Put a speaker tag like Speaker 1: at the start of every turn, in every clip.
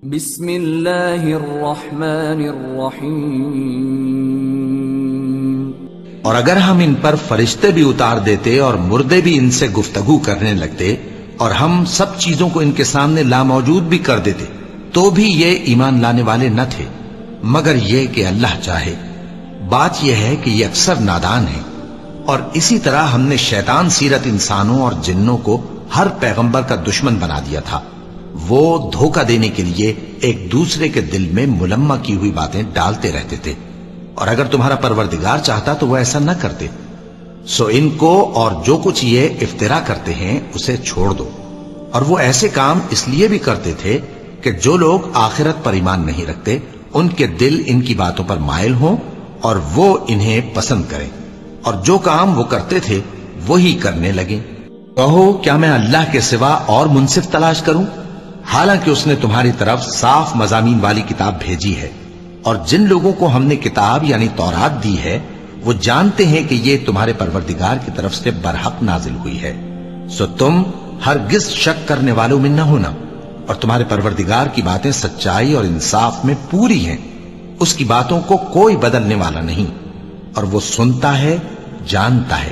Speaker 1: بسم اللہ الرحمن الرحیم۔
Speaker 2: اور اگر ہم ان پر فرشتے بھی اتار دیتے اور مردے بھی ان سے گفتگو کرنے لگتے اور ہم سب چیزوں کو ان کے سامنے لاموجود بھی کر دیتے تو بھی یہ ایمان لانے والے نہ تھے مگر یہ کہ اللہ چاہے۔ بات یہ ہے کہ یہ اکثر نادان ہیں۔ اور اسی طرح ہم نے شیطان سیرت انسانوں اور جنوں کو ہر پیغمبر کا دشمن بنا دیا تھا۔ وہ دھوکہ دینے کے لیے ایک دوسرے کے دل میں ملمہ کی ہوئی باتیں ڈالتے رہتے تھے، اور اگر تمہارا پروردگار چاہتا تو وہ ایسا نہ کرتے۔ سو ان کو اور جو کچھ یہ افطرا کرتے ہیں اسے چھوڑ دو۔ اور وہ ایسے کام اس لیے بھی کرتے تھے کہ جو لوگ آخرت پر ایمان نہیں رکھتے ان کے دل ان کی باتوں پر مائل ہوں اور وہ انہیں پسند کریں، اور جو کام وہ کرتے تھے وہی کرنے لگیں۔ کہو کیا میں اللہ کے سوا اور منصف تلاش کروں، حالانکہ اس نے تمہاری طرف صاف مضامین والی کتاب بھیجی ہے، اور جن لوگوں کو ہم نے کتاب یعنی تورات دی ہے وہ جانتے ہیں کہ یہ تمہارے پروردگار کی طرف سے برحق نازل ہوئی ہے۔ سو تم ہرگز شک کرنے والوں میں نہ ہونا، اور تمہارے پروردگار کی باتیں سچائی اور انصاف میں پوری ہیں، اس کی باتوں کو کوئی بدلنے والا نہیں، اور وہ سنتا ہے جانتا ہے۔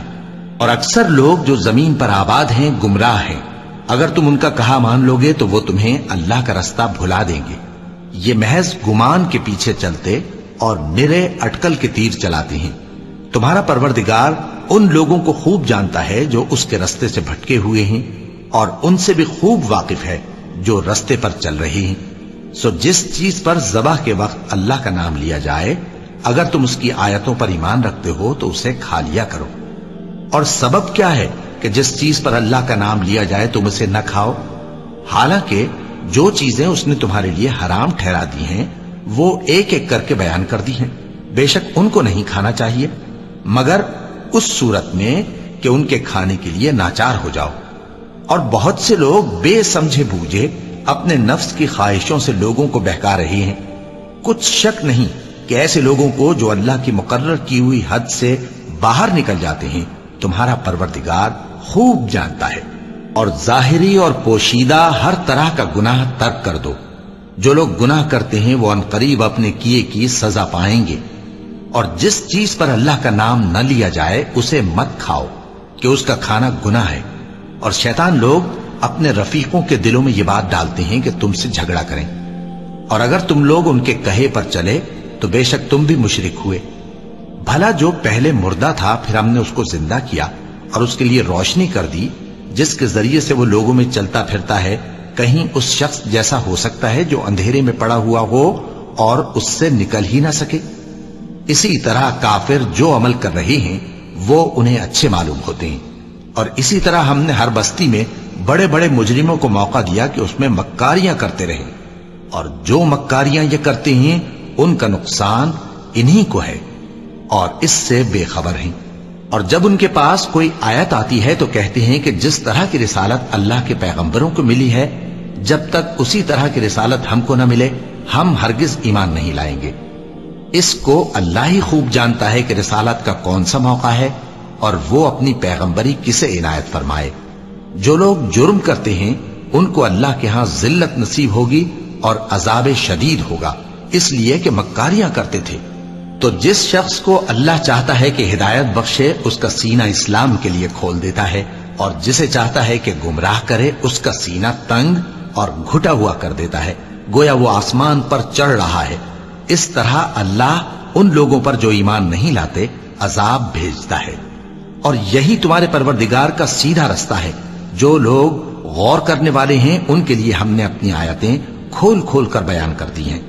Speaker 2: اور اکثر لوگ جو زمین پر آباد ہیں گمراہ ہیں، اگر تم ان کا کہا مان لوگے تو وہ تمہیں اللہ کا رستہ بھلا دیں گے۔ یہ محض گمان کے پیچھے چلتے اور نرے اٹکل کے تیر چلاتے ہیں۔ تمہارا پروردگار ان لوگوں کو خوب جانتا ہے جو اس کے رستے سے بھٹکے ہوئے ہیں، اور ان سے بھی خوب واقف ہے جو رستے پر چل رہے ہیں۔ سو جس چیز پر ذبح کے وقت اللہ کا نام لیا جائے اگر تم اس کی آیتوں پر ایمان رکھتے ہو تو اسے کھا لیا کرو۔ اور سبب کیا ہے کہ جس چیز پر اللہ کا نام لیا جائے تم اسے نہ کھاؤ، حالانکہ جو چیزیں اس نے تمہارے لیے حرام ٹھہرا دی ہیں وہ ایک ایک کر کے بیان کر دی ہیں۔ بے شک ان کو نہیں کھانا چاہیے مگر اس صورت میں کہ ان کے کھانے کے لیے ناچار ہو جاؤ۔ اور بہت سے لوگ بے سمجھے بوجھے اپنے نفس کی خواہشوں سے لوگوں کو بہکا رہے ہیں۔ کچھ شک نہیں کہ ایسے لوگوں کو جو اللہ کی مقرر کی ہوئی حد سے باہر نکل جاتے ہیں تمہارا پروردگار خوب جانتا ہے۔ اور ظاہری اور پوشیدہ ہر طرح کا گناہ ترک کر دو۔ جو لوگ گناہ کرتے ہیں وہ عنقریب اپنے کیے کی سزا پائیں گے۔ اور جس چیز پر اللہ کا نام نہ لیا جائے اسے مت کھاؤ کہ اس کا کھانا گناہ ہے۔ اور شیطان لوگ اپنے رفیقوں کے دلوں میں یہ بات ڈالتے ہیں کہ تم سے جھگڑا کریں، اور اگر تم لوگ ان کے کہے پر چلے تو بے شک تم بھی مشرک ہوئے۔ بھلا جو پہلے مردہ تھا پھر ہم نے اس کو زندہ کیا اور اس کے لیے روشنی کر دی جس کے ذریعے سے وہ لوگوں میں چلتا پھرتا ہے، کہیں اس شخص جیسا ہو سکتا ہے جو اندھیرے میں پڑا ہوا ہو اور اس سے نکل ہی نہ سکے؟ اسی طرح کافر جو عمل کر رہے ہیں وہ انہیں اچھے معلوم ہوتے ہیں۔ اور اسی طرح ہم نے ہر بستی میں بڑے بڑے مجرموں کو موقع دیا کہ اس میں مکاریاں کرتے رہیں، اور جو مکاریاں یہ کرتے ہیں ان کا نقصان انہی کو ہے اور اس سے بے خبر ہیں۔ اور جب ان کے پاس کوئی آیت آتی ہے تو کہتے ہیں کہ جس طرح کی رسالت اللہ کے پیغمبروں کو ملی ہے جب تک اسی طرح کی رسالت ہم کو نہ ملے ہم ہرگز ایمان نہیں لائیں گے۔ اس کو اللہ ہی خوب جانتا ہے کہ رسالت کا کون سا موقع ہے اور وہ اپنی پیغمبری کسے عنایت فرمائے۔ جو لوگ جرم کرتے ہیں ان کو اللہ کے ہاں ذلت نصیب ہوگی اور عذاب شدید ہوگا، اس لیے کہ مکاریاں کرتے تھے۔ تو جس شخص کو اللہ چاہتا ہے کہ ہدایت بخشے اس کا سینہ اسلام کے لیے کھول دیتا ہے، اور جسے چاہتا ہے کہ گمراہ کرے اس کا سینہ تنگ اور گھٹا ہوا کر دیتا ہے، گویا وہ آسمان پر چڑھ رہا ہے۔ اس طرح اللہ ان لوگوں پر جو ایمان نہیں لاتے عذاب بھیجتا ہے۔ اور یہی تمہارے پروردگار کا سیدھا رستہ ہے۔ جو لوگ غور کرنے والے ہیں ان کے لیے ہم نے اپنی آیتیں کھول کھول کر بیان کر دی ہیں۔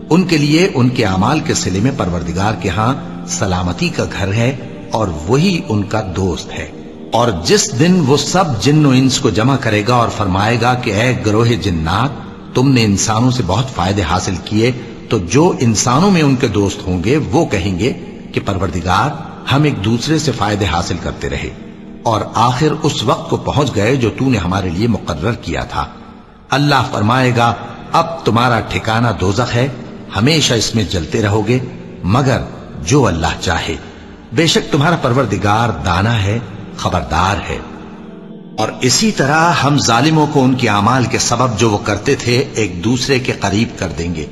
Speaker 2: ان کے لیے ان کے اعمال کے صلے میں پروردگار کے ہاں سلامتی کا گھر ہے اور وہی ان کا دوست ہے۔ اور جس دن وہ سب جن و انس کو جمع کرے گا اور فرمائے گا کہ اے گروہ جنات، تم نے انسانوں سے بہت فائدے حاصل کیے، تو جو انسانوں میں ان کے دوست ہوں گے وہ کہیں گے کہ پروردگار ہم ایک دوسرے سے فائدے حاصل کرتے رہے اور آخر اس وقت کو پہنچ گئے جو تو نے ہمارے لیے مقرر کیا تھا۔ اللہ فرمائے گا اب تمہارا ٹھکانہ دوزخ ہے، ہمیشہ اس میں جلتے رہو گے مگر جو اللہ چاہے۔ بے شک تمہارا پروردگار دانا ہے، خبردار ہے۔ اور اسی طرح ہم ظالموں کو ان کے اعمال کے سبب جو وہ کرتے تھے ایک دوسرے کے قریب کر دیں گے۔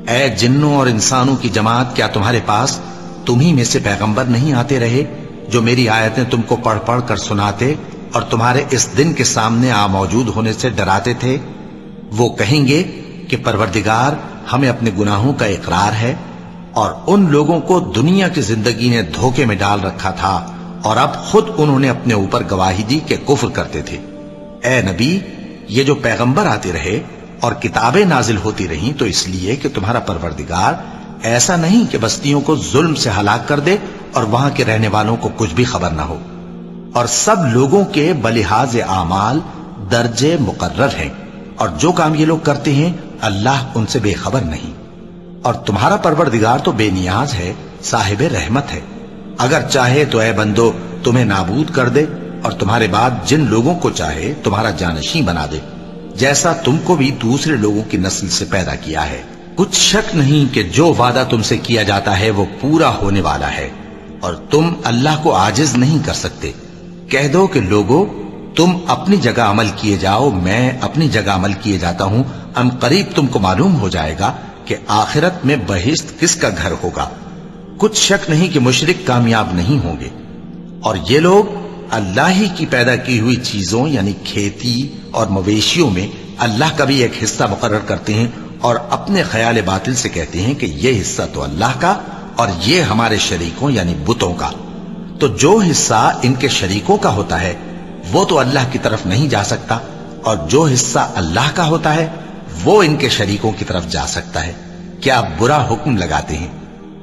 Speaker 2: اے جنوں اور انسانوں کی جماعت، کیا تمہارے پاس تمہیں میں سے پیغمبر نہیں آتے رہے جو میری آیتیں تم کو پڑھ پڑھ کر سناتے اور تمہارے اس دن کے سامنے موجود ہونے سے ڈراتے تھے؟ وہ کہیں گے کہ پروردگار، ہمیں اپنے گناہوں کا اقرار ہے، اور ان لوگوں کو دنیا کی زندگی نے دھوکے میں ڈال رکھا تھا اور اب خود انہوں نے اپنے اوپر گواہی دی کہ کفر کرتے تھے۔ اے نبی، یہ جو پیغمبر آتے رہے اور کتابیں نازل ہوتی رہیں تو اس لیے کہ تمہارا پروردگار ایسا نہیں کہ بستیوں کو ظلم سے ہلاک کر دے اور وہاں کے رہنے والوں کو کچھ بھی خبر نہ ہو، اور سب لوگوں کے بلحاظ اعمال درجے مقرر ہیں، اور جو کام یہ لوگ کرتے ہیں اللہ ان سے بے خبر نہیں۔ اور تمہارا پروردگار تو بے نیاز ہے، صاحب رحمت ہے، اگر چاہے تو اے بندو تمہیں نابود کر دے اور تمہارے بعد جن لوگوں کو چاہے تمہارا جانشین بنا دے، جیسا تم کو بھی دوسرے لوگوں کی نسل سے پیدا کیا ہے۔ کچھ شک نہیں کہ جو وعدہ تم سے کیا جاتا ہے وہ پورا ہونے والا ہے، اور تم اللہ کو عاجز نہیں کر سکتے۔ کہہ دو کہ لوگو، تم اپنی جگہ عمل کیے جاؤ، میں اپنی جگہ عمل کیے جاتا ہوں، ان قریب تم کو معلوم ہو جائے گا کہ آخرت میں بہشت کس کا گھر ہوگا۔ کچھ شک نہیں کہ مشرک کامیاب نہیں ہوں گے، اور یہ لوگ اللہ ہی کی پیدا کی ہوئی چیزوں یعنی کھیتی اور مویشیوں میں اللہ کا بھی ایک حصہ مقرر کرتے ہیں، اور اپنے خیال باطل سے کہتے ہیں کہ یہ حصہ تو اللہ کا اور یہ ہمارے شریکوں یعنی بتوں کا۔ تو جو حصہ ان کے شریکوں کا ہوتا ہے وہ تو اللہ کی طرف نہیں جا سکتا، اور جو حصہ اللہ کا ہوتا ہے وہ ان کے شریکوں کی طرف جا سکتا ہے۔ کیا برا حکم لگاتے ہیں۔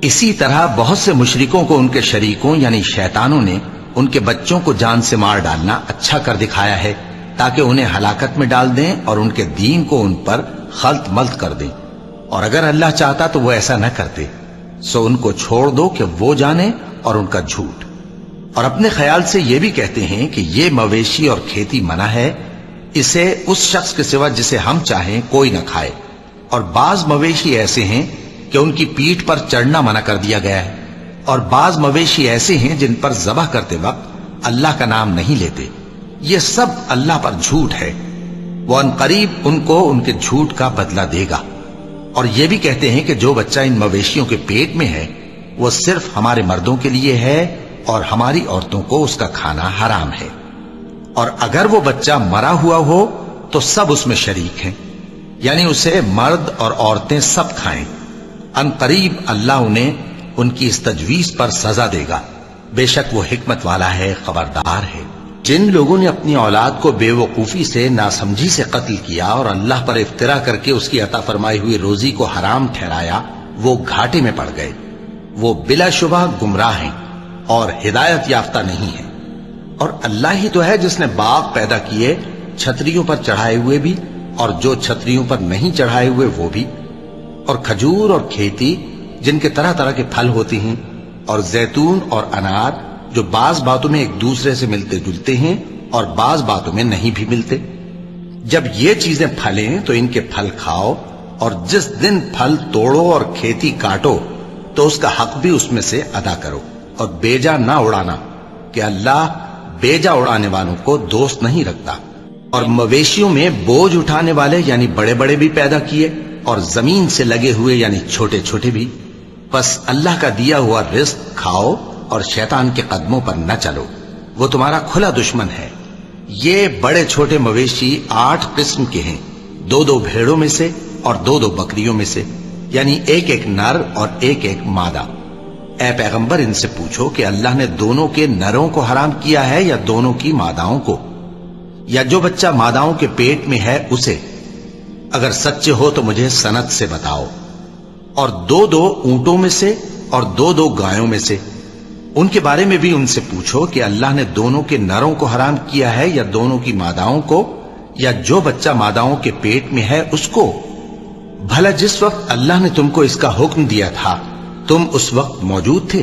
Speaker 2: اسی طرح بہت سے مشرکوں کو ان کے شریکوں یعنی شیطانوں نے ان کے بچوں کو جان سے مار ڈالنا اچھا کر دکھایا ہے، تاکہ انہیں ہلاکت میں ڈال دیں اور ان کے دین کو ان پر خلط ملط کر دیں، اور اگر اللہ چاہتا تو وہ ایسا نہ کرتے۔ سو ان کو چھوڑ دو کہ وہ جانے اور ان کا جھوٹ۔ اور اپنے خیال سے یہ بھی کہتے ہیں کہ یہ مویشی اور کھیتی منع ہے، اسے اس شخص کے سوا جسے ہم چاہیں کوئی نہ کھائے، اور بعض مویشی ایسے ہیں کہ ان کی پیٹھ پر چڑھنا منع کر دیا گیا ہے، اور بعض مویشی ایسے ہیں جن پر ذبح کرتے وقت اللہ کا نام نہیں لیتے۔ یہ سب اللہ پر جھوٹ ہے، وہ ان قریب ان کو ان کے جھوٹ کا بدلہ دے گا۔ اور یہ بھی کہتے ہیں کہ جو بچہ ان مویشیوں کے پیٹ میں ہے وہ صرف ہمارے مردوں کے لیے ہے اور ہماری عورتوں کو اس کا کھانا حرام ہے، اور اگر وہ بچہ مرا ہوا ہو تو سب اس میں شریک ہیں، یعنی اسے مرد اور عورتیں سب کھائیں۔ ان قریب اللہ انہیں ان کی اس تجویز پر سزا دے گا، بے شک وہ حکمت والا ہے، خبردار ہے۔ جن لوگوں نے اپنی اولاد کو بے وقوفی سے، ناسمجھی سے قتل کیا اور اللہ پر افترا کر کے اس کی عطا فرمائی ہوئی روزی کو حرام ٹھہرایا، وہ گھاٹے میں پڑ گئے، وہ بلا شبہ گمراہ ہیں اور ہدایت یافتہ نہیں ہیں۔ اور اللہ ہی تو ہے جس نے باغ پیدا کیے، چھتریوں پر چڑھائے ہوئے بھی اور جو چھتریوں پر نہیں چڑھائے ہوئے وہ بھی، اور کھجور اور کھیتی جن کے طرح طرح کے پھل ہوتے ہیں، اور زیتون اور انار جو بعض باتوں میں ایک دوسرے سے ملتے جلتے ہیں اور بعض باتوں میں نہیں بھی ملتے۔ جب یہ چیزیں پھلیں تو ان کے پھل کھاؤ، اور جس دن پھل توڑو اور کھیتی کاٹو تو اس کا حق بھی اس میں سے ادا کرو، اور بیجا نہ اڑانا کہ اللہ بیجا اڑانے والوں کو دوست نہیں رکھتا۔ اور مویشیوں میں بوجھ اٹھانے والے یعنی بڑے بڑے بھی پیدا کیے، اور زمین سے لگے ہوئے یعنی چھوٹے چھوٹے بھی۔ بس اللہ کا دیا ہوا رزق کھاؤ اور شیطان کے قدموں پر نہ چلو، وہ تمہارا کھلا دشمن ہے۔ یہ بڑے چھوٹے مویشی 8 قسم کے ہیں، 2 بھیڑوں میں سے اور 2 بکریوں میں سے، یعنی ایک نر اور ایک مادہ۔ اے پیغمبر ان سے پوچھو کہ اللہ نے دونوں کے نروں کو حرام کیا ہے یا دونوں کی ماداؤں کو، یا جو بچہ ماداؤں کے پیٹ میں ہے اسے؟ اگر سچے ہو تو مجھے سند سے بتاؤ۔ اور 2 اونٹوں میں سے اور 2 گایوں میں سے، ان کے بارے میں بھی ان سے پوچھو کہ اللہ نے دونوں کے نروں کو حرام کیا ہے یا دونوں کی ماداؤں کو، یا جو بچہ ماداؤں کے پیٹ میں ہے اس کو؟ بھلا جس وقت اللہ نے تم کو اس کا حکم دیا تھا تم اس وقت موجود تھے؟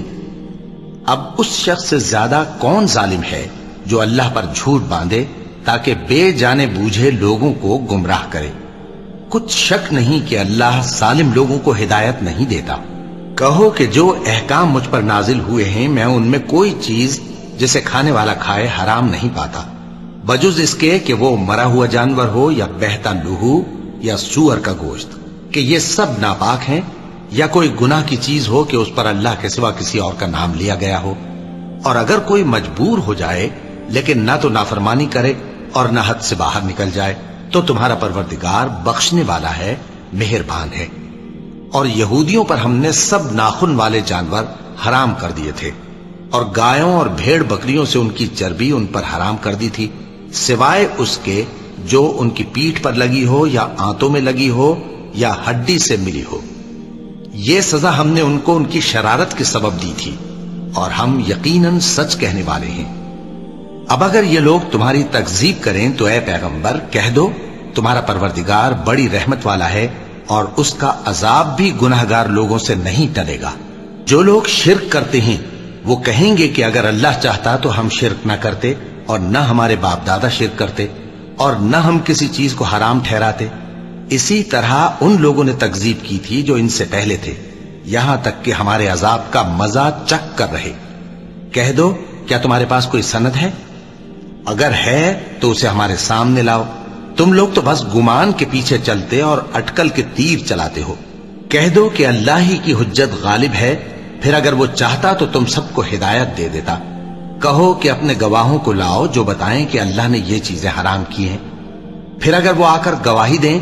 Speaker 2: اب اس شخص سے زیادہ کون ظالم ہے جو اللہ پر جھوٹ باندھے تاکہ بے جانے بوجھے لوگوں کو گمراہ کرے۔ کچھ شک نہیں کہ اللہ ظالم لوگوں کو ہدایت نہیں دیتا۔ کہو کہ جو احکام مجھ پر نازل ہوئے ہیں میں ان میں کوئی چیز جسے کھانے والا کھائے حرام نہیں پاتا، بجز اس کے کہ وہ مرا ہوا جانور ہو یا بہتا لہو یا سور کا گوشت، کہ یہ سب ناپاک ہیں، یا کوئی گناہ کی چیز ہو کہ اس پر اللہ کے سوا کسی اور کا نام لیا گیا ہو۔ اور اگر کوئی مجبور ہو جائے لیکن نہ تو نافرمانی کرے اور نہ حد سے باہر نکل جائے تو تمہارا پروردگار بخشنے والا ہے، مہربان ہے۔ اور یہودیوں پر ہم نے سب ناخن والے جانور حرام کر دیے تھے، اور گایوں اور بھیڑ بکریوں سے ان کی چربی ان پر حرام کر دی تھی، سوائے اس کے جو ان کی پیٹھ پر لگی ہو یا آنتوں میں لگی ہو یا ہڈی سے ملی ہو۔ یہ سزا ہم نے ان کو ان کی شرارت کے سبب دی تھی، اور ہم یقیناً سچ کہنے والے ہیں۔ اب اگر یہ لوگ تمہاری تکذیب کریں تو اے پیغمبر کہہ دو، تمہارا پروردگار بڑی رحمت والا ہے، اور اس کا عذاب بھی گناہگار لوگوں سے نہیں ٹلے گا۔ جو لوگ شرک کرتے ہیں وہ کہیں گے کہ اگر اللہ چاہتا تو ہم شرک نہ کرتے، اور نہ ہمارے باپ دادا شرک کرتے، اور نہ ہم کسی چیز کو حرام ٹھہراتے۔ اسی طرح ان لوگوں نے تکذیب کی تھی جو ان سے پہلے تھے، یہاں تک کہ ہمارے عذاب کا مزہ چکھ کر رہے۔ کہہ دو، کیا تمہارے پاس کوئی سند ہے؟ اگر ہے تو اسے ہمارے سامنے لاؤ۔ تم لوگ تو بس گمان کے پیچھے چلتے اور اٹکل کے تیر چلاتے ہو۔ کہہ دو کہ اللہ ہی کی حجت غالب ہے، پھر اگر وہ چاہتا تو تم سب کو ہدایت دے دیتا۔ کہو کہ اپنے گواہوں کو لاؤ جو بتائیں کہ اللہ نے یہ چیزیں حرام کی ہیں، پھر اگر وہ آ کر گواہی دیں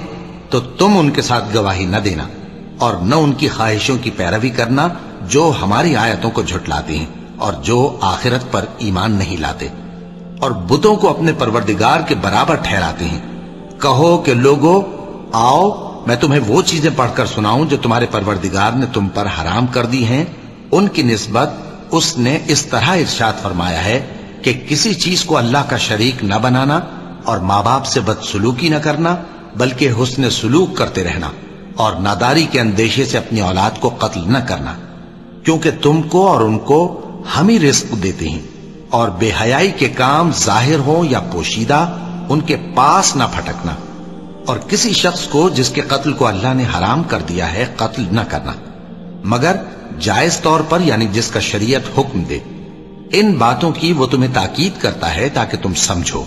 Speaker 2: تو تم ان کے ساتھ گواہی نہ دینا، اور نہ ان کی خواہشوں کی پیروی کرنا جو ہماری آیتوں کو جھٹلاتے ہیں اور جو آخرت پر ایمان نہیں لاتے، اور بتوں کو اپنے پروردگار کے برابر ٹھہراتے ہیں۔ کہو کہ لوگو آؤ، میں تمہیں وہ چیزیں پڑھ کر سناؤں جو تمہارے پروردگار نے تم پر حرام کر دی ہیں۔ ان کی نسبت اس نے اس طرح ارشاد فرمایا ہے کہ کسی چیز کو اللہ کا شریک نہ بنانا، اور ماں باپ سے بدسلوکی نہ کرنا بلکہ حسن سلوک کرتے رہنا، اور ناداری کے اندیشے سے اپنی اولاد کو قتل نہ کرنا، کیونکہ تم کو اور ان کو ہم ہی رزق دیتے ہیں۔ اور بے حیائی کے کام ظاہر ہوں یا پوشیدہ ان کے پاس نہ پھٹکنا، اور کسی شخص کو جس کے قتل کو اللہ نے حرام کر دیا ہے قتل نہ کرنا، مگر جائز طور پر، یعنی جس کا شریعت حکم دے۔ ان باتوں کی وہ تمہیں تاکید کرتا ہے تاکہ تم سمجھو۔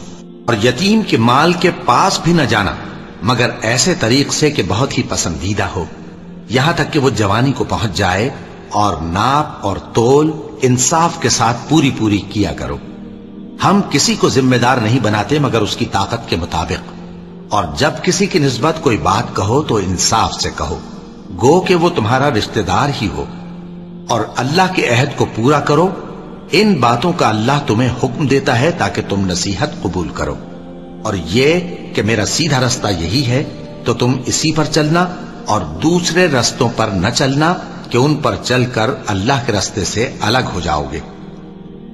Speaker 2: اور یتیم کے مال کے پاس بھی نہ جانا مگر ایسے طریق سے کہ بہت ہی پسندیدہ ہو، یہاں تک کہ وہ جوانی کو پہنچ جائے، اور ناپ اور تول انصاف کے ساتھ پوری پوری کیا کرو۔ ہم کسی کو ذمہ دار نہیں بناتے مگر اس کی طاقت کے مطابق، اور جب کسی کی نسبت کوئی بات کہو تو انصاف سے کہو، گو کہ وہ تمہارا رشتہ دار ہی ہو، اور اللہ کے عہد کو پورا کرو۔ ان باتوں کا اللہ تمہیں حکم دیتا ہے تاکہ تم نصیحت قبول کرو، اور یہ کہ میرا سیدھا رستہ یہی ہے تو تم اسی پر چلنا، اور دوسرے رستوں پر نہ چلنا کہ ان پر چل کر اللہ کے رستے سے الگ ہو جاؤ گے۔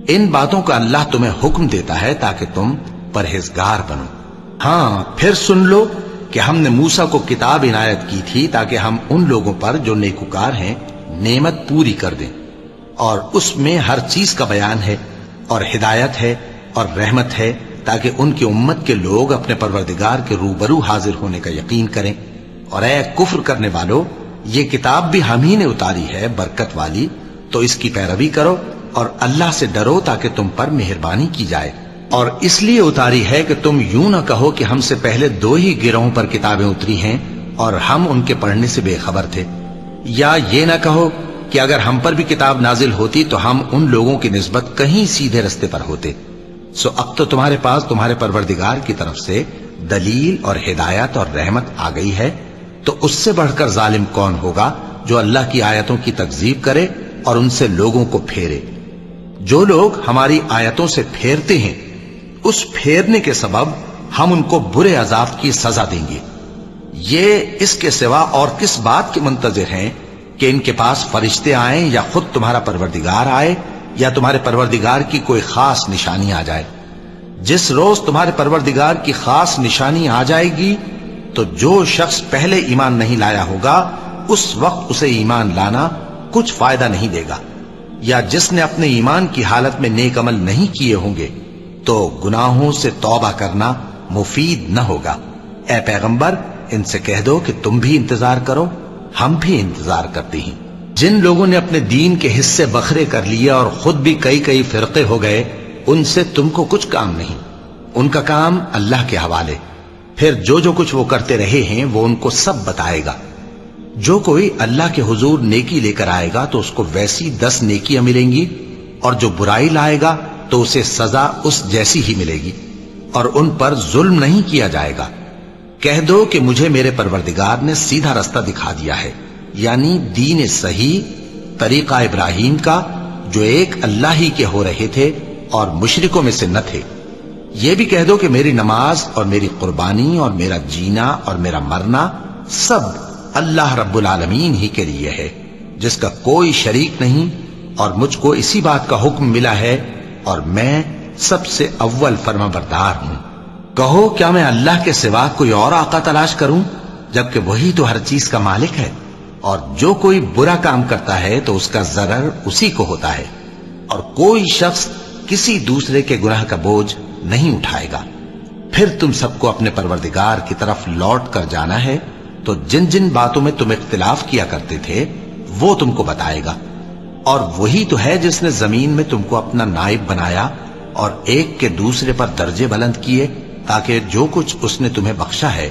Speaker 2: ان باتوں کا اللہ تمہیں حکم دیتا ہے تاکہ تم پرہیزگار بنو۔ ہاں پھر سن لو کہ ہم نے موسیٰ کو کتاب عنایت کی تھی تاکہ ہم ان لوگوں پر جو نیکوکار ہیں نعمت پوری کر دیں، اور اس میں ہر چیز کا بیان ہے، اور ہدایت ہے اور رحمت ہے، تاکہ ان کی امت کے لوگ اپنے پروردگار کے روبرو حاضر ہونے کا یقین کریں۔ اور اے کفر کرنے والو، یہ کتاب بھی ہم ہی نے اتاری ہے برکت والی، تو اس کی پیروی کرو اور اللہ سے ڈرو تاکہ تم پر مہربانی کی جائے۔ اور اس لیے اتاری ہے کہ تم یوں نہ کہو کہ ہم سے پہلے 2 ہی گروہوں پر کتابیں اتری ہیں اور ہم ان کے پڑھنے سے بے خبر تھے، یا یہ نہ کہو کہ اگر ہم پر بھی کتاب نازل ہوتی تو ہم ان لوگوں کی نسبت کہیں سیدھے رستے پر ہوتے۔ سو اب تو تمہارے پاس تمہارے پروردگار کی طرف سے دلیل اور ہدایت اور رحمت آ گئی ہے، تو اس سے بڑھ کر ظالم کون ہوگا جو اللہ کی آیتوں کی تکذیب کرے اور ان سے لوگوں کو پھیرے۔ جو لوگ ہماری آیتوں سے پھیرتے ہیں اس پھیرنے کے سبب ہم ان کو برے عذاب کی سزا دیں گے۔ یہ اس کے سوا اور کس بات کے منتظر ہیں کہ ان کے پاس فرشتے آئیں یا خود تمہارا پروردگار آئے یا تمہارے پروردگار کی کوئی خاص نشانی آ جائے۔ جس روز تمہارے پروردگار کی خاص نشانی آ جائے گی تو جو شخص پہلے ایمان نہیں لایا ہوگا اس وقت اسے ایمان لانا کچھ فائدہ نہیں دے گا، یا جس نے اپنے ایمان کی حالت میں نیک عمل نہیں کیے ہوں گے تو گناہوں سے توبہ کرنا مفید نہ ہوگا۔ اے پیغمبر ان سے کہہ دو کہ تم بھی انتظار کرو، ہم بھی انتظار کرتے ہیں۔ جن لوگوں نے اپنے دین کے حصے بکھرے کر لیے اور خود بھی کئی فرقے ہو گئے، ان سے تم کو کچھ کام نہیں۔ ان کا کام اللہ کے حوالے، پھر جو کچھ وہ کرتے رہے ہیں وہ ان کو سب بتائے گا۔ جو کوئی اللہ کے حضور نیکی لے کر آئے گا تو اس کو ویسی 10 نیکیاں ملیں گی، اور جو برائی لائے گا تو اسے سزا اس جیسی ہی ملے گی، اور ان پر ظلم نہیں کیا جائے گا۔ کہہ دو کہ مجھے میرے پروردگار نے سیدھا رستہ دکھا دیا ہے، یعنی دین صحیح، طریقہ ابراہیم کا، جو ایک اللہ ہی کے ہو رہے تھے اور مشرکوں میں سے نہ تھے۔ یہ بھی کہہ دو کہ میری نماز اور میری قربانی اور میرا جینا اور میرا مرنا سب اللہ رب العالمین ہی کے لیے ہے، جس کا کوئی شریک نہیں، اور مجھ کو اسی بات کا حکم ملا ہے، اور میں سب سے اول فرما بردار ہوں۔ کہو کیا میں اللہ کے سوا کوئی اور آقا تلاش کروں، جبکہ وہی تو ہر چیز کا مالک ہے، اور جو کوئی برا کام کرتا ہے تو اس کا ضرر اسی کو ہوتا ہے، اور کوئی شخص کسی دوسرے کے گناہ کا بوجھ نہیں اٹھائے گا۔ پھر تم سب کو اپنے پروردگار کی طرف لوٹ کر جانا ہے، تو جن جن باتوں میں تم اختلاف کیا کرتے تھے وہ تم کو بتائے گا، اور وہی تو ہے جس نے زمین میں تم کو اپنا نائب بنایا اور ایک کے دوسرے پر درجے بلند کیے، تاکہ جو کچھ اس نے تمہیں بخشا ہے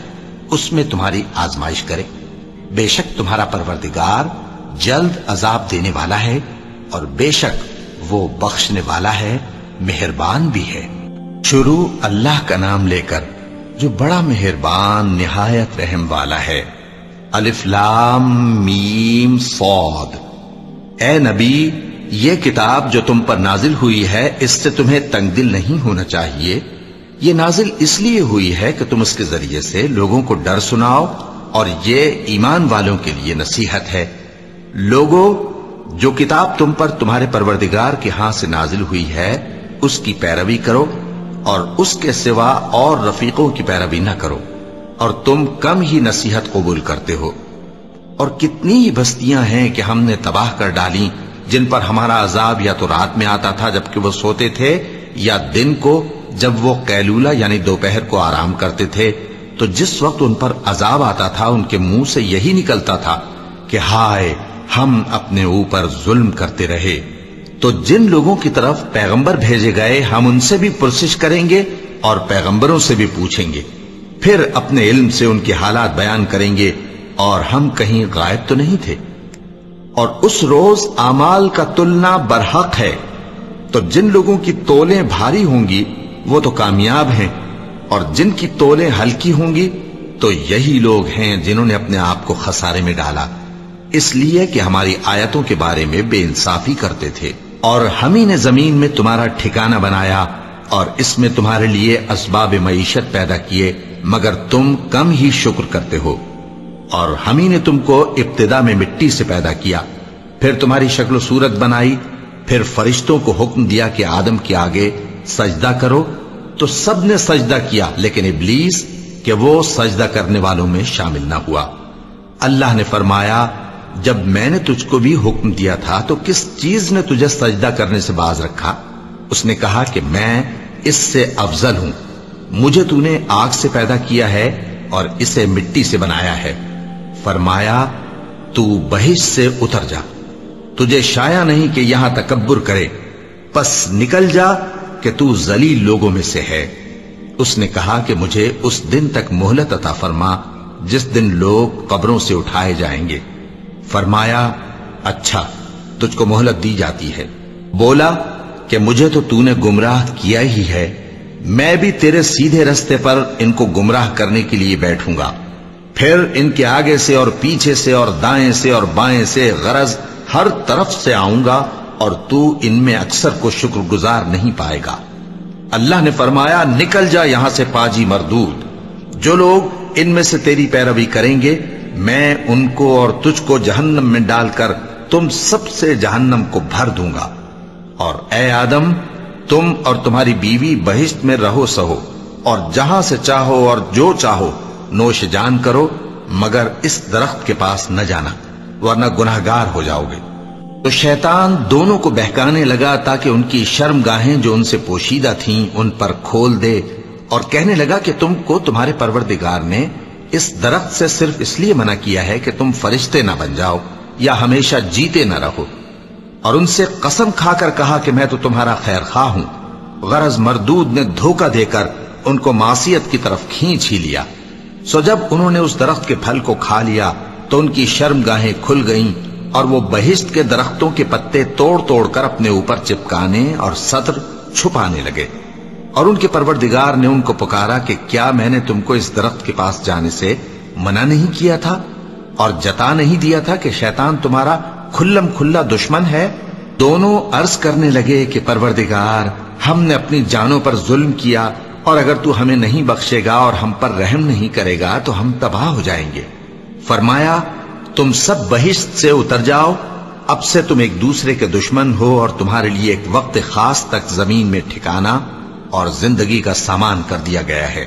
Speaker 2: اس میں تمہاری آزمائش کرے۔ بے شک تمہارا پروردگار جلد عذاب دینے والا ہے، اور بے شک وہ بخشنے والا ہے، مہربان بھی ہے۔ شروع اللہ کا نام لے کر جو بڑا مہربان نہایت رحم والا ہے۔ الف لام میم صاد۔ اے نبی، یہ کتاب جو تم پر نازل ہوئی ہے اس سے تمہیں تنگ دل نہیں ہونا چاہیے۔ یہ نازل اس لیے ہوئی ہے کہ تم اس کے ذریعے سے لوگوں کو ڈر سناؤ، اور یہ ایمان والوں کے لیے نصیحت ہے۔ لوگوں، جو کتاب تم پر تمہارے پروردگار کے ہاں سے نازل ہوئی ہے اس کی پیروی کرو، اور اس کے سوا اور رفیقوں کی پیروی نہ کرو، اور تم کم ہی نصیحت قبول کرتے ہو۔ اور کتنی ہی بستیاں ہیں کہ ہم نے تباہ کر ڈالی، جن پر ہمارا عذاب یا تو رات میں آتا تھا جبکہ وہ سوتے تھے، یا دن کو جب وہ قیلولہ یعنی دوپہر کو آرام کرتے تھے، تو جس وقت ان پر عذاب آتا تھا ان کے منہ سے یہی نکلتا تھا کہ ہائے، ہم اپنے اوپر ظلم کرتے رہے۔ تو جن لوگوں کی طرف پیغمبر بھیجے گئے ہم ان سے بھی پرسش کریں گے اور پیغمبروں سے بھی پوچھیں گے، پھر اپنے علم سے ان کے حالات بیان کریں گے، اور ہم کہیں غائب تو نہیں تھے۔ اور اس روز اعمال کا تلنا برحق ہے، تو جن لوگوں کی تولیں بھاری ہوں گی وہ تو کامیاب ہیں، اور جن کی تولیں ہلکی ہوں گی تو یہی لوگ ہیں جنہوں نے اپنے آپ کو خسارے میں ڈالا، اس لیے کہ ہماری آیتوں کے بارے میں بے انصافی کرتے تھے۔ اور ہم ہی نے زمین میں تمہارا ٹھکانہ بنایا، اور اس میں تمہارے لیے اسباب معیشت پیدا کیے، مگر تم کم ہی شکر کرتے ہو۔ اور ہم ہی نے تم کو ابتدا میں مٹی سے پیدا کیا، پھر تمہاری شکل و صورت بنائی، پھر فرشتوں کو حکم دیا کہ آدم کے آگے سجدہ کرو، تو سب نے سجدہ کیا، لیکن ابلیس کہ وہ سجدہ کرنے والوں میں شامل نہ ہوا۔ اللہ نے فرمایا، جب میں نے تجھ کو بھی حکم دیا تھا تو کس چیز نے تجھے سجدہ کرنے سے باز رکھا؟ اس نے کہا کہ میں اس سے افضل ہوں، مجھے تو نے آگ سے پیدا کیا ہے اور اسے مٹی سے بنایا ہے۔ فرمایا، تو بہشت سے اتر جا، تجھے شایع نہیں کہ یہاں تکبر کرے، پس نکل جا کہ تو ذلیل لوگوں میں سے ہے۔ اس نے کہا کہ مجھے اس دن تک مہلت عطا فرما جس دن لوگ قبروں سے اٹھائے جائیں گے۔ فرمایا، اچھا، تجھ کو مہلت دی جاتی ہے۔ بولا کہ مجھے تو نے گمراہ کیا ہی ہے، میں بھی تیرے سیدھے رستے پر ان کو گمراہ کرنے کے لیے بیٹھوں گا، پھر ان کے آگے سے اور پیچھے سے اور دائیں سے اور بائیں سے، غرض ہر طرف سے آؤں گا، اور تو ان میں اکثر کو شکر گزار نہیں پائے گا۔ اللہ نے فرمایا، نکل جا یہاں سے پاجی مردود، جو لوگ ان میں سے تیری پیروی کریں گے میں ان کو اور تجھ کو جہنم میں ڈال کر تم سب سے جہنم کو بھر دوں گا۔ اور اے آدم، تم اور تمہاری بیوی بہشت میں رہو سہو، اور جہاں سے چاہو اور جو چاہو نوش جان کرو، مگر اس درخت کے پاس نہ جانا ورنہ گناہگار ہو جاؤ گے۔ تو شیطان دونوں کو بہکانے لگا تاکہ ان کی شرم گاہیں جو ان سے پوشیدہ تھیں ان پر کھول دے، اور کہنے لگا کہ تم کو تمہارے پروردگار نے اس درخت سے صرف اس لیے منع کیا ہے کہ تم فرشتے نہ بن جاؤ یا ہمیشہ جیتے نہ رہو۔ اور ان سے قسم کھا کر کہا کہ میں تو تمہارا خیر خواہ ہوں۔ غرض مردود نے دھوکہ دے کر ان کو معصیت کی طرف کھینچ ہی لیا۔ سو جب انہوں نے اس درخت کے پھل کو کھا لیا تو ان کی شرمگاہیں کھل گئیں اور وہ بہشت کے درختوں کے پتے توڑ توڑ کر اپنے اوپر چپکانے اور سطر چھپانے لگے۔ اور ان کے پروردگار نے ان کو پکارا کہ کیا میں نے تم کو اس درخت کے پاس جانے سے منع نہیں کیا تھا اور جتا نہیں دیا تھا کہ شیطان تمہارا کھلم کھلا دشمن ہے؟ دونوں عرض کرنے لگے کہ پروردگار، ہم نے اپنی جانوں پر ظلم کیا، اور اگر تو ہمیں نہیں بخشے گا اور ہم پر رحم نہیں کرے گا تو ہم تباہ ہو جائیں گے۔ فرمایا تم سب بہشت سے اتر جاؤ، اب سے تم ایک دوسرے کے دشمن ہو اور تمہارے لیے ایک وقت خاص تک زمین میں ٹھکانا اور زندگی کا سامان کر دیا گیا ہے۔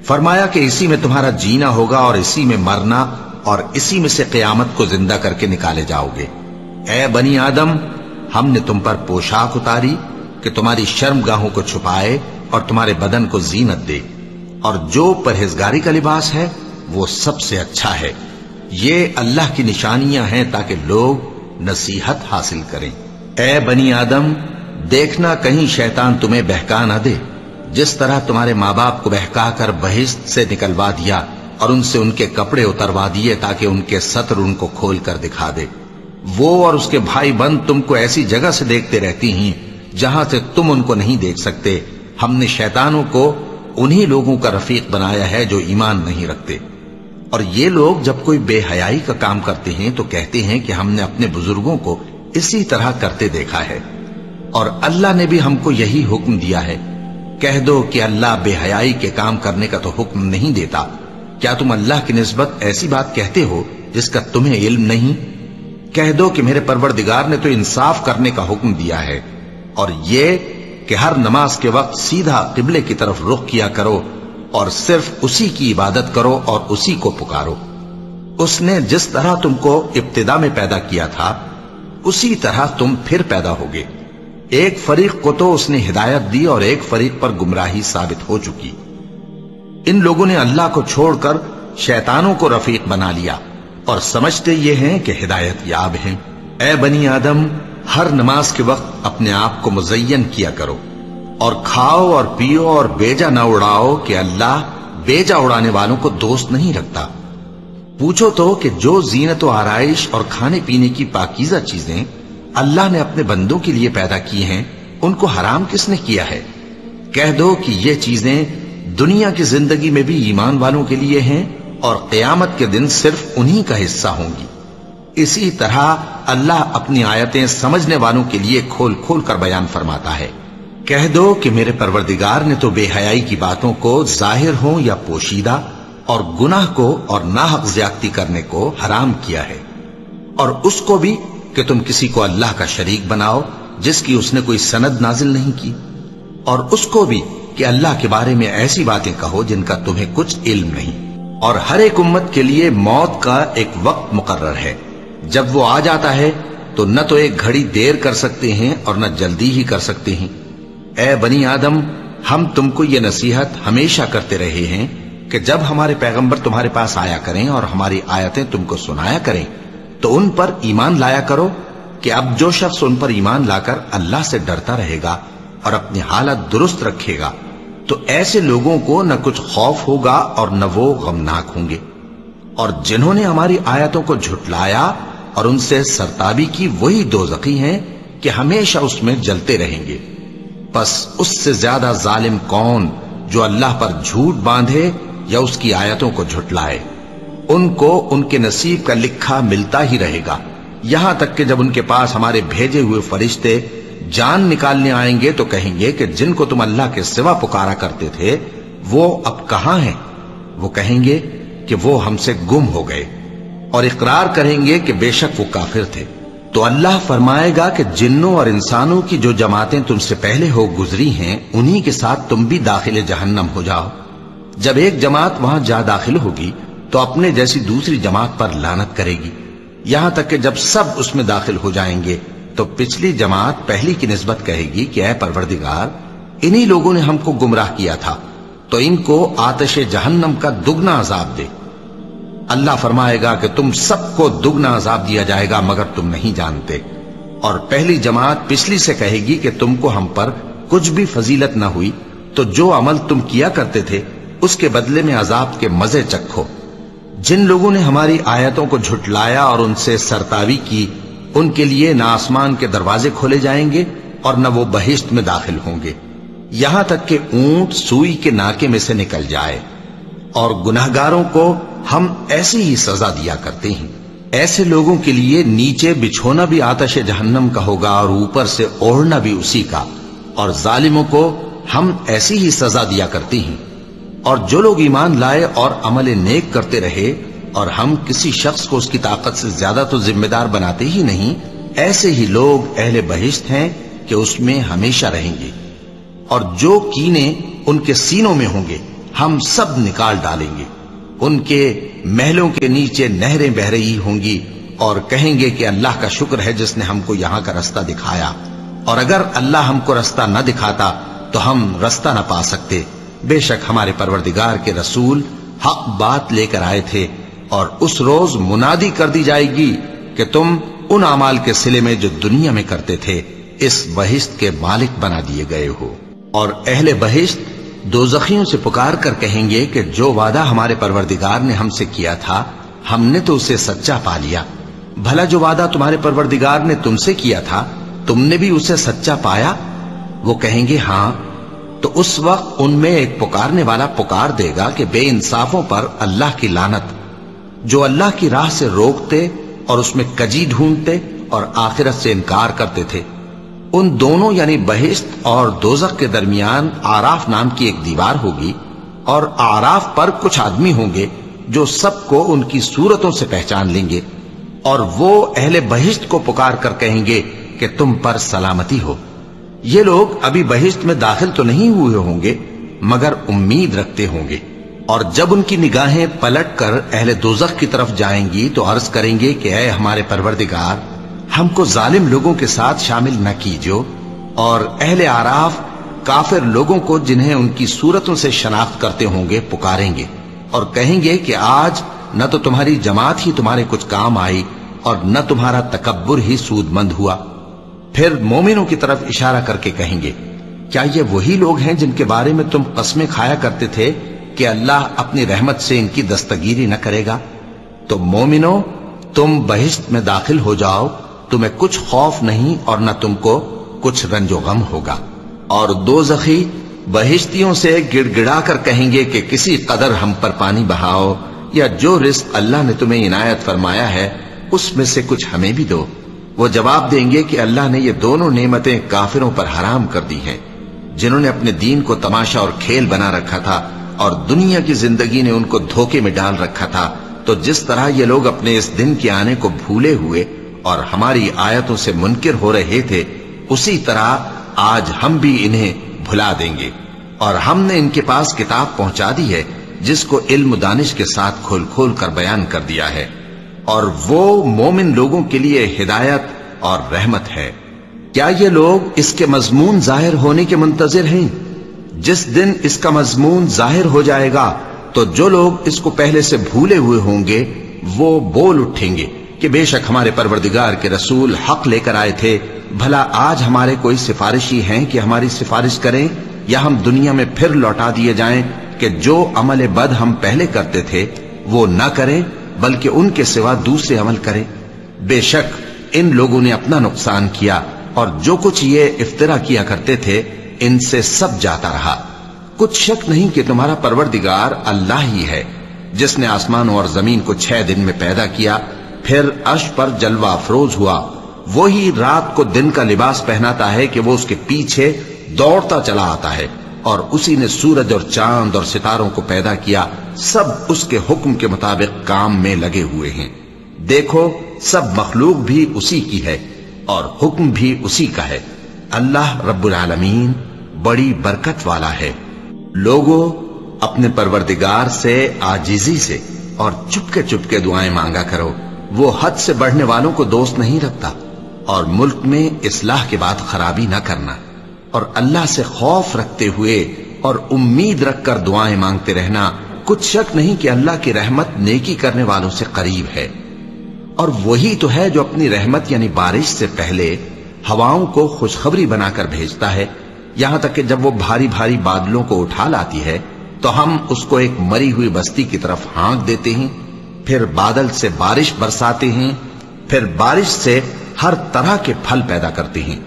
Speaker 2: فرمایا کہ اسی میں تمہارا جینا ہوگا اور اسی میں مرنا، اور اسی میں سے قیامت کو زندہ کر کے نکالے جاؤ گے۔ اے بنی آدم، ہم نے تم پر پوشاک اتاری کہ تمہاری شرمگاہوں کو چھپائے اور تمہارے بدن کو زینت دے، اور جو پرہیزگاری کا لباس ہے وہ سب سے اچھا ہے۔ یہ اللہ کی نشانیاں ہیں تاکہ لوگ نصیحت حاصل کریں۔ اے بنی آدم، دیکھنا کہیں شیطان تمہیں بہکا نہ دے، جس طرح تمہارے ماں باپ کو بہکا کر بہشت سے نکلوا دیا اور ان سے ان کے کپڑے اتروا دیے تاکہ ان کے سطر ان کو کھول کر دکھا دے۔ وہ اور اس کے بھائی بند تم کو ایسی جگہ سے دیکھتے رہتی ہیں جہاں سے تم ان کو نہیں دیکھ سکتے۔ ہم نے شیطانوں کو انہی لوگوں کا رفیق بنایا ہے جو ایمان نہیں رکھتے۔ اور یہ لوگ جب کوئی بے حیائی کا کام کرتے ہیں تو کہتے ہیں کہ ہم نے اپنے بزرگوں کو اسی طرح کرتے دیکھا ہے، اور اللہ نے بھی ہم کو یہی حکم دیا ہے۔ کہہ دو کہ اللہ بے حیائی کے کام کرنے کا تو حکم نہیں دیتا۔ کیا تم اللہ کی نسبت ایسی بات کہتے ہو جس کا تمہیں علم نہیں؟ کہہ دو کہ میرے پروردگار نے تو انصاف کرنے کا حکم دیا ہے، اور یہ کہ ہر نماز کے وقت سیدھا قبلے کی طرف رخ کیا کرو اور صرف اسی کی عبادت کرو اور اسی کو پکارو۔ اس نے جس طرح تم کو ابتدا میں پیدا کیا تھا اسی طرح تم پھر پیدا ہوگے۔ ایک فریق کو تو اس نے ہدایت دی اور ایک فریق پر گمراہی ثابت ہو چکی۔ ان لوگوں نے اللہ کو چھوڑ کر شیطانوں کو رفیق بنا لیا اور سمجھتے یہ ہیں کہ ہدایت یاب ہیں۔ اے بنی آدم، ہر نماز کے وقت اپنے آپ کو مزین کیا کرو، اور کھاؤ اور پیو اور بیجا نہ اڑاؤ کہ اللہ بیجا اڑانے والوں کو دوست نہیں رکھتا۔ پوچھو تو کہ جو زینت و آرائش اور کھانے پینے کی پاکیزہ چیزیں اللہ نے اپنے بندوں کے لیے پیدا کی ہیں ان کو حرام کس نے کیا ہے؟ کہہ دو کہ یہ چیزیں دنیا کی زندگی میں بھی ایمان والوں کے لیے ہیں اور قیامت کے دن صرف انہی کا حصہ ہوں گی۔ اسی طرح اللہ اپنی آیتیں سمجھنے والوں کے لیے کھول کھول کر بیان فرماتا ہے۔ کہہ دو کہ میرے پروردگار نے تو بے حیائی کی باتوں کو ظاہر ہوں یا پوشیدہ، اور گناہ کو اور ناحق زیادتی کرنے کو حرام کیا ہے، اور اس کو بھی کہ تم کسی کو اللہ کا شریک بناؤ جس کی اس نے کوئی سند نازل نہیں کی، اور اس کو بھی کہ اللہ کے بارے میں ایسی باتیں کہو جن کا تمہیں کچھ علم نہیں۔ اور ہر ایک امت کے لیے موت کا ایک وقت مقرر ہے، جب وہ آ جاتا ہے تو نہ تو ایک گھڑی دیر کر سکتے ہیں اور نہ جلدی ہی کر سکتے ہیں۔ اے بنی آدم، ہم تم کو یہ نصیحت ہمیشہ کرتے رہے ہیں کہ جب ہمارے پیغمبر تمہارے پاس آیا کریں اور ہماری آیتیں تم کو سنایا کریں تو ان پر ایمان لایا کرو، کہ اب جو شخص ان پر ایمان لا کر اللہ سے ڈرتا رہے گا اور اپنی حالت درست رکھے گا تو ایسے لوگوں کو نہ کچھ خوف ہوگا اور نہ وہ غمناک ہوں گے۔ اور جنہوں نے ہماری آیتوں کو جھٹلایا اور ان سے سرتابی کی وہی دوزخی ہیں کہ ہمیشہ اس میں جلتے رہیں گے۔ پس اس سے زیادہ ظالم کون جو اللہ پر جھوٹ باندھے یا اس کی آیتوں کو جھٹلائے؟ ان کو ان کے نصیب کا لکھا ملتا ہی رہے گا، یہاں تک کہ جب ان کے پاس ہمارے بھیجے ہوئے فرشتے جان نکالنے آئیں گے تو کہیں گے کہ جن کو تم اللہ کے سوا پکارا کرتے تھے وہ اب کہاں ہیں؟ وہ کہیں گے کہ وہ ہم سے گم ہو گئے، اور اقرار کریں گے کہ بے شک وہ کافر تھے۔ تو اللہ فرمائے گا کہ جنوں اور انسانوں کی جو جماعتیں تم سے پہلے ہو گزری ہیں انہی کے ساتھ تم بھی داخل جہنم ہو جاؤ۔ جب ایک جماعت وہاں جا داخل ہوگی تو اپنے جیسی دوسری جماعت پر لعنت کرے گی، یہاں تک کہ جب سب اس میں داخل ہو جائیں گے تو پچھلی جماعت پہلی کی نسبت کہے گی کہ اے پروردگار، انہی لوگوں نے ہم کو گمراہ کیا تھا، تو ان کو آتش جہنم کا دگنا عذاب دے۔ اللہ فرمائے گا کہ تم سب کو دگنا عذاب دیا جائے گا مگر تم نہیں جانتے۔ اور پہلی جماعت پچھلی سے کہے گی کہ تم کو ہم پر کچھ بھی فضیلت نہ ہوئی تو جو عمل تم کیا کرتے تھے اس کے بدلے میں عذاب کے مزے چکھو۔ جن لوگوں نے ہماری آیتوں کو جھٹلایا اور ان سے سرتاوی کی، ان کے لیے نہ آسمان کے دروازے کھولے جائیں گے اور نہ وہ بہشت میں داخل ہوں گے، یہاں تک کہ اونٹ سوئی کے ناکے میں سے نکل جائے۔ اور گناہگاروں کو ہم ایسی ہی سزا دیا کرتے ہیں۔ ایسے لوگوں کے لیے نیچے بچھونا بھی آتش جہنم کا ہوگا اور اوپر سے اوڑھنا بھی اسی کا، اور ظالموں کو ہم ایسی ہی سزا دیا کرتے ہیں۔ اور جو لوگ ایمان لائے اور عمل نیک کرتے رہے، اور ہم کسی شخص کو اس کی طاقت سے زیادہ تو ذمہ دار بناتے ہی نہیں، ایسے ہی لوگ اہل بہشت ہیں کہ اس میں ہمیشہ رہیں گے۔ اور جو کینے ان کے سینوں میں ہوں گے ہم سب نکال ڈالیں گے۔ ان کے محلوں کے نیچے نہریں بہ رہی ہوں گی اور کہیں گے کہ اللہ کا شکر ہے جس نے ہم کو یہاں کا رستہ دکھایا، اور اگر اللہ ہم کو رستہ نہ دکھاتا تو ہم رستہ نہ پا سکتے۔ بے شک ہمارے پروردگار کے رسول حق بات لے کر آئے تھے، اور اس روز منادی کر دی جائے گی کہ تم ان اعمال کے صلے میں جو دنیا میں کرتے تھے اس بہشت کے مالک بنا دیے گئے ہو۔ اور اہل بہشت دوزخیوں سے پکار کر کہیں گے کہ جو وعدہ ہمارے پروردگار نے ہم سے کیا تھا ہم نے تو اسے سچا پا لیا۔ بھلا جو وعدہ تمہارے پروردگار نے تم سے کیا تھا تم نے بھی اسے سچا پایا؟ وہ کہیں گے ہاں۔ تو اس وقت ان میں ایک پکارنے والا پکار دے گا کہ بے انصافوں پر اللہ کی لعنت، جو اللہ کی راہ سے روکتے اور اس میں کجی ڈھونڈتے اور آخرت سے انکار کرتے تھے۔ ان دونوں یعنی بہشت اور دوزخ کے درمیان آراف نام کی ایک دیوار ہوگی، اور آراف پر کچھ آدمی ہوں گے جو سب کو ان کی صورتوں سے پہچان لیں گے، اور وہ اہل بہشت کو پکار کر کہیں گے کہ تم پر سلامتی ہو۔ یہ لوگ ابھی بہشت میں داخل تو نہیں ہوئے ہوں گے مگر امید رکھتے ہوں گے، اور جب ان کی نگاہیں پلٹ کر اہل دوزخ کی طرف جائیں گی تو عرض کریں گے کہ اے ہمارے پروردگار، ہم کو ظالم لوگوں کے ساتھ شامل نہ کیجو۔ اور اہل آراف کافر لوگوں کو جنہیں ان کی صورتوں سے شناخت کرتے ہوں گے پکاریں گے اور کہیں گے کہ آج نہ تو تمہاری جماعت ہی تمہارے کچھ کام آئی اور نہ تمہارا تکبر ہی سود مند ہوا۔ پھر مومنوں کی طرف اشارہ کر کے کہیں گے، کیا یہ وہی لوگ ہیں جن کے بارے میں تم قسمیں کھایا کرتے تھے کہ اللہ اپنی رحمت سے ان کی دستگیری نہ کرے گا؟ تو مومنوں، تم بہشت میں داخل ہو جاؤ، تمہیں کچھ خوف نہیں اور نہ تم کو کچھ رنج و غم ہوگا۔ اور دوزخی بہشتیوں سے گڑ گڑا کر کہیں گے کہ کسی قدر ہم پر پانی بہاؤ، یا جو رزق اللہ نے تمہیں عنایت فرمایا ہے اس میں سے کچھ ہمیں بھی دو۔ وہ جواب دیں گے کہ اللہ نے یہ دونوں نعمتیں کافروں پر حرام کر دی ہیں، جنہوں نے اپنے دین کو تماشا اور کھیل بنا رکھا تھا اور دنیا کی زندگی نے ان کو دھوکے میں ڈال رکھا تھا۔ تو جس طرح یہ لوگ اپنے اس دن کے آنے کو بھولے ہوئے اور ہماری آیتوں سے منکر ہو رہے تھے، اسی طرح آج ہم بھی انہیں بھلا دیں گے۔ اور ہم نے ان کے پاس کتاب پہنچا دی ہے جس کو علم و دانش کے ساتھ کھول کھول کر بیان کر دیا ہے، اور وہ مومن لوگوں کے لیے ہدایت اور رحمت ہے۔ کیا یہ لوگ اس کے مضمون ظاہر ہونے کے منتظر ہیں؟ جس دن اس کا مضمون ظاہر ہو جائے گا تو جو لوگ اس کو پہلے سے بھولے ہوئے ہوں گے وہ بول اٹھیں گے کہ بے شک ہمارے پروردگار کے رسول حق لے کر آئے تھے۔ بھلا آج ہمارے کوئی سفارشی ہیں کہ ہماری سفارش کریں، یا ہم دنیا میں پھر لوٹا دیے جائیں کہ جو عمل بد ہم پہلے کرتے تھے وہ نہ کریں بلکہ ان کے سوا دوسرے عمل کریں۔ بے شک ان لوگوں نے اپنا نقصان کیا، اور جو کچھ یہ افترا کیا کرتے تھے ان سے سب جاتا رہا۔ کچھ شک نہیں کہ تمہارا پروردگار اللہ ہی ہے جس نے آسمانوں اور زمین کو 6 دن میں پیدا کیا، پھر عرش پر جلوہ افروز ہوا۔ وہی رات کو دن کا لباس پہناتا ہے کہ وہ اس کے پیچھے دوڑتا چلا آتا ہے، اور اسی نے سورج اور چاند اور ستاروں کو پیدا کیا، سب اس کے حکم کے مطابق کام میں لگے ہوئے ہیں۔ دیکھو سب مخلوق بھی اسی کی ہے اور حکم بھی اسی کا ہے۔ اللہ رب العالمین بڑی برکت والا ہے۔ لوگوں، اپنے پروردگار سے عاجزی سے اور چپکے دعائیں مانگا کرو، وہ حد سے بڑھنے والوں کو دوست نہیں رکھتا، اور ملک میں اصلاح کے بعد خرابی نہ کرنا، اور اللہ سے خوف رکھتے ہوئے اور امید رکھ کر دعائیں مانگتے رہنا۔ کچھ شک نہیں کہ اللہ کی رحمت نیکی کرنے والوں سے قریب ہے، اور وہی تو ہے جو اپنی رحمت یعنی بارش سے پہلے ہواؤں کو خوشخبری بنا کر بھیجتا ہے، یہاں تک کہ جب وہ بھاری بھاری بادلوں کو اٹھا لاتی ہے تو ہم اس کو ایک مری ہوئی بستی کی طرف ہانک دیتے ہیں، پھر بادل سے بارش برساتے ہیں، پھر بارش سے ہر طرح کے پھل پیدا کرتے ہیں۔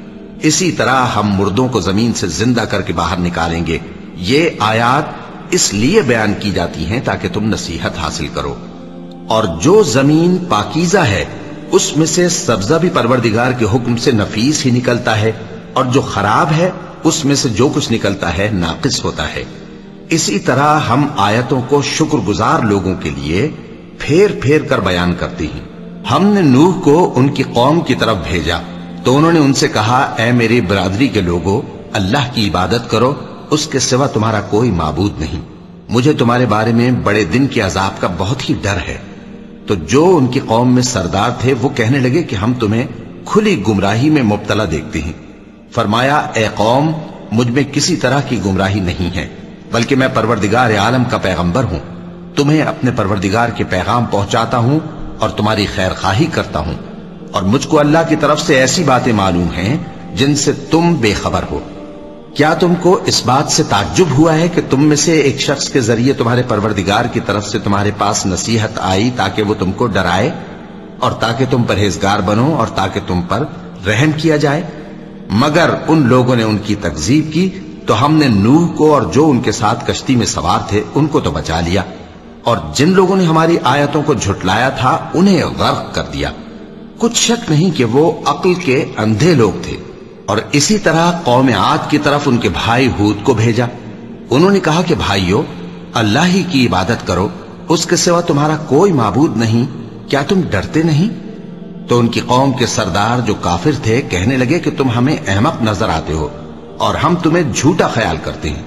Speaker 2: اسی طرح ہم مردوں کو زمین سے زندہ کر کے باہر نکالیں گے۔ یہ آیات اس لیے بیان کی جاتی ہیں تاکہ تم نصیحت حاصل کرو۔ اور جو زمین پاکیزہ ہے اس میں سے سبزہ بھی پروردگار کے حکم سے نفیس ہی نکلتا ہے، اور جو خراب ہے اس میں سے جو کچھ نکلتا ہے ناقص ہوتا ہے۔ اسی طرح ہم آیتوں کو شکر گزار لوگوں کے لیے پھیر پھیر کر بیان کرتے ہیں۔ ہم نے نوح کو ان کی قوم کی طرف بھیجا تو انہوں نے ان سے کہا، اے میری برادری کے لوگوں، اللہ کی عبادت کرو، اس کے سوا تمہارا کوئی معبود نہیں۔ مجھے تمہارے بارے میں بڑے دن کے عذاب کا بہت ہی ڈر ہے۔ تو جو ان کی قوم میں سردار تھے وہ کہنے لگے کہ ہم تمہیں کھلی گمراہی میں مبتلا دیکھتے ہیں۔ فرمایا، اے قوم، مجھ میں کسی طرح کی گمراہی نہیں ہے، بلکہ میں پروردگار عالم کا پیغمبر ہوں۔ تمہیں اپنے پروردگار کے پیغام پہنچاتا ہوں اور تمہاری خیر خواہی کرتا ہوں، اور مجھ کو اللہ کی طرف سے ایسی باتیں معلوم ہیں جن سے تم بے خبر ہو۔ کیا تم کو اس بات سے تعجب ہوا ہے کہ تم میں سے ایک شخص کے ذریعے تمہارے پروردگار کی طرف سے تمہارے پاس نصیحت آئی تاکہ وہ تم کو ڈرائے اور تاکہ تم پرہیزگار بنو اور تاکہ تم پر رحم کیا جائے؟ مگر ان لوگوں نے ان کی تکذیب کی تو ہم نے نوح کو اور جو ان کے ساتھ کشتی میں سوار تھے ان کو تو بچا لیا، اور جن لوگوں نے ہماری آیتوں کو جھٹلایا تھا انہیں غرق کر دیا۔ کچھ شک نہیں کہ وہ عقل کے اندھے لوگ تھے۔ اور اسی طرح قوم عاد کی طرف ان کے بھائی ہود کو بھیجا۔ انہوں نے کہا کہ بھائیو، اللہ ہی کی عبادت کرو، اس کے سوا تمہارا کوئی معبود نہیں، کیا تم ڈرتے نہیں؟ تو ان کی قوم کے سردار جو کافر تھے کہنے لگے کہ تم ہمیں احمق نظر آتے ہو اور ہم تمہیں جھوٹا خیال کرتے ہیں۔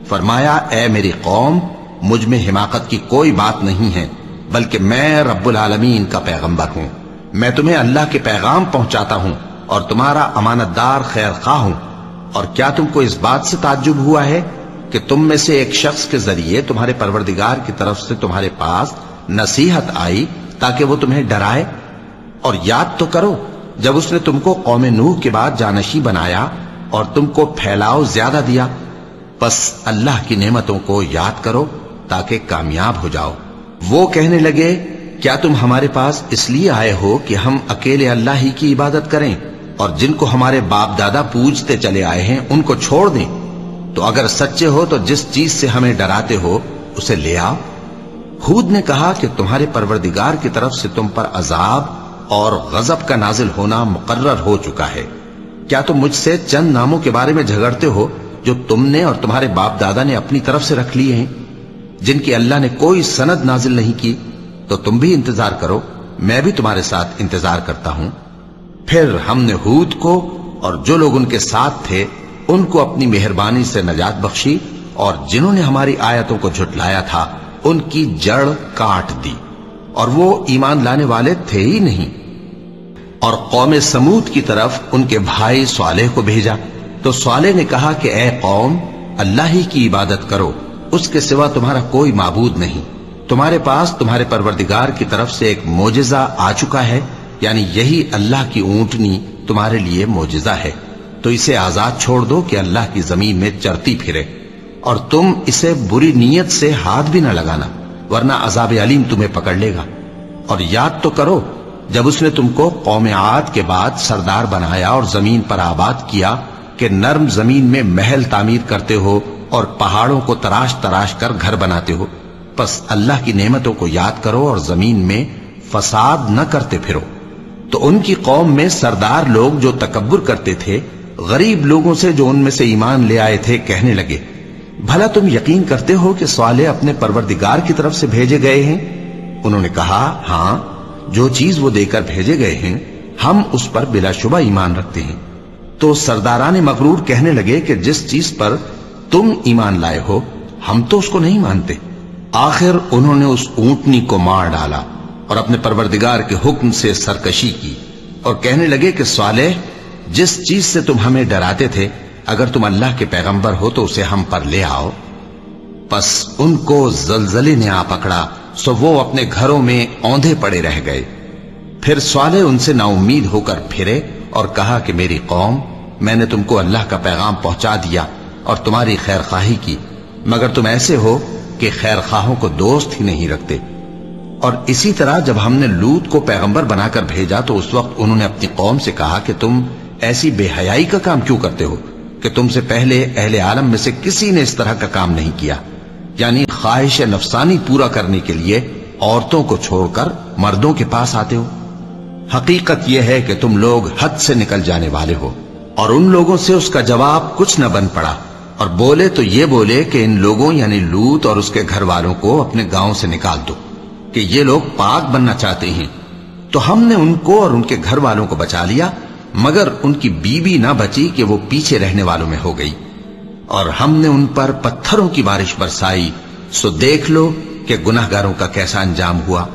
Speaker 2: فرمایا، اے میری قوم، مجھ میں حماقت کی کوئی بات نہیں ہے، بلکہ میں رب العالمین کا پیغمبر ہوں۔ میں تمہیں اللہ کے پیغام پہنچاتا ہوں اور تمہارا امانت دار خیر خواہ ہوں۔ اور کیا تم کو اس بات سے تعجب ہوا ہے کہ تم میں سے ایک شخص کے ذریعے تمہارے پروردگار کی طرف سے تمہارے پاس نصیحت آئی تاکہ وہ تمہیں ڈرائے؟ اور یاد تو کرو جب اس نے تم کو قوم نوح کے بعد جانشی بنایا اور تم کو پھیلاؤ زیادہ دیا۔ بس اللہ کی نعمتوں کو یاد کرو تاکہ کامیاب ہو جاؤ۔ وہ کہنے لگے، کیا تم ہمارے پاس اس لیے آئے ہو کہ ہم اکیلے اللہ ہی کی عبادت کریں اور جن کو ہمارے باپ دادا پوجتے چلے آئے ہیں ان کو چھوڑ دیں؟ تو اگر سچے ہو تو جس چیز سے ہمیں ڈراتے ہو اسے لے آؤ۔ ہود نے کہا کہ تمہارے پروردگار کی طرف سے تم پر عذاب اور غضب کا نازل ہونا مقرر ہو چکا ہے۔ کیا تم مجھ سے چند ناموں کے بارے میں جھگڑتے ہو جو تم نے اور تمہارے باپ دادا نے اپنی طرف سے رکھ لیے ہیں، جن کی اللہ نے کوئی سند نازل نہیں کی؟ تو تم بھی انتظار کرو، میں بھی تمہارے ساتھ انتظار کرتا ہوں۔ پھر ہم نے ہود کو اور جو لوگ ان کے ساتھ تھے ان کو اپنی مہربانی سے نجات بخشی، اور جنہوں نے ہماری آیتوں کو جھٹلایا تھا ان کی جڑ کاٹ دی، اور وہ ایمان لانے والے تھے ہی نہیں۔ اور قوم سمود کی طرف ان کے بھائی صالح کو بھیجا تو صالح نے کہا کہ اے قوم، اللہ ہی کی عبادت کرو، اس کے سوا تمہارا کوئی معبود نہیں۔ تمہارے پاس تمہارے پروردگار کی طرف سے ایک معجزہ آ چکا ہے، یعنی یہی اللہ کی اونٹنی تمہارے لیے معجزہ ہے، تو اسے آزاد چھوڑ دو کہ اللہ کی زمین میں چرتی پھرے، اور تم اسے بری نیت سے ہاتھ بھی نہ لگانا، ورنہ عذاب علیم تمہیں پکڑ لے گا۔ اور یاد تو کرو جب اس نے تم کو قوم عاد کے بعد سردار بنایا اور زمین پر آباد کیا کہ نرم زمین میں محل تعمیر کرتے ہو اور پہاڑوں کو تراش تراش کر گھر بناتے ہو۔ پس اللہ کی نعمتوں کو یاد کرو اور زمین میں فساد نہ کرتے پھرو۔ تو ان کی قوم میں سردار لوگ جو تکبر کرتے تھے غریب لوگوں سے جو ان میں سے ایمان لے آئے تھے کہنے لگے، بھلا تم یقین کرتے ہو کہ صالح اپنے پروردگار کی طرف سے بھیجے گئے ہیں؟ انہوں نے کہا، ہاں، جو چیز وہ دے کر بھیجے گئے ہیں ہم اس پر بلا شبہ ایمان رکھتے ہیں۔ تو سرداران مغرور کہنے لگے کہ جس چیز پر تم ایمان لائے ہو ہم تو اس کو نہیں مانتے۔ آخر انہوں نے اس اونٹنی کو مار ڈالا اور اپنے پروردگار کے حکم سے سرکشی کی، اور کہنے لگے کہ صالح، جس چیز سے تم ہمیں ڈراتے تھے اگر تم اللہ کے پیغمبر ہو تو اسے ہم پر لے آؤ۔ پس ان کو زلزلے نے آ پکڑا، سو وہ اپنے گھروں میں اوندھے پڑے رہ گئے۔ پھر صالح ان سے نا امید ہو کر پھرے اور کہا کہ میری قوم، میں نے تم کو اللہ کا پیغام پہنچا دیا اور تمہاری خیر خواہی کی، مگر تم ایسے ہو کہ خیر خواہوں کو دوست ہی نہیں رکھتے۔ اور اسی طرح جب ہم نے لوط کو پیغمبر بنا کر بھیجا تو اس وقت انہوں نے اپنی قوم سے کہا کہ تم ایسی بے حیائی کا کام کیوں کرتے ہو کہ تم سے پہلے اہل عالم میں سے کسی نے اس طرح کا کام نہیں کیا، یعنی خواہش نفسانی پورا کرنے کے لیے عورتوں کو چھوڑ کر مردوں کے پاس آتے ہو۔ حقیقت یہ ہے کہ تم لوگ حد سے نکل جانے والے ہو۔ اور ان لوگوں سے اس کا جواب کچھ نہ بن پڑا، اور بولے تو یہ بولے کہ ان لوگوں یعنی لوط اور اس کے گھر والوں کو اپنے گاؤں سے نکال دو کہ یہ لوگ پاک بننا چاہتے ہیں۔ تو ہم نے ان کو اور ان کے گھر والوں کو بچا لیا، مگر ان کی بیوی نہ بچی کہ وہ پیچھے رہنے والوں میں ہو گئی۔ اور ہم نے ان پر پتھروں کی بارش برسائی، سو دیکھ لو کہ گناہگاروں کا کیسا انجام ہوا۔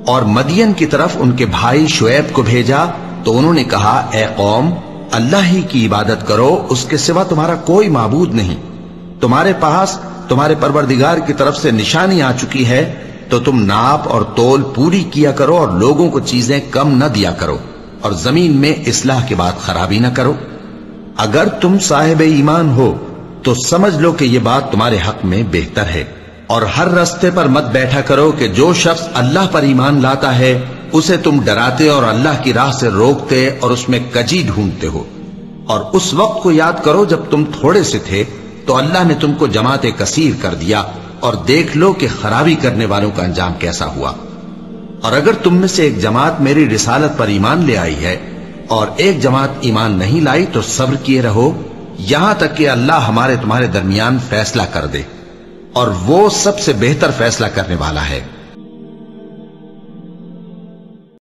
Speaker 2: اور مدین کی طرف ان کے بھائی شعیب کو بھیجا تو انہوں نے کہا، اے قوم، اللہ ہی کی عبادت کرو، اس کے سوا تمہارا کوئی معبود نہیں۔ تمہارے پاس تمہارے پروردگار کی طرف سے نشانی آ چکی ہے، تو تم ناپ اور تول پوری کیا کرو اور لوگوں کو چیزیں کم نہ دیا کرو، اور زمین میں اصلاح کے بعد خرابی نہ کرو۔ اگر تم صاحب ایمان ہو تو سمجھ لو کہ یہ بات تمہارے حق میں بہتر ہے، اور ہر رستے پر مت بیٹھا کرو کہ جو شخص اللہ پر ایمان لاتا ہے اسے تم ڈراتے اور اللہ کی راہ سے روکتے اور اس میں کجی ڈھونڈتے ہو۔ اور اس وقت کو یاد کرو جب تم تھوڑے سے تھے تو اللہ نے تم کو جماعت کثیر کر دیا، اور دیکھ لو کہ خرابی کرنے والوں کا انجام کیسا ہوا۔ اور اگر تم میں سے ایک جماعت میری رسالت پر ایمان لے آئی ہے اور ایک جماعت ایمان نہیں لائی تو صبر کیے رہو یہاں تک کہ اللہ ہمارے تمہارے درمیان فیصلہ کر دے، اور وہ سب سے بہتر فیصلہ کرنے والا ہے۔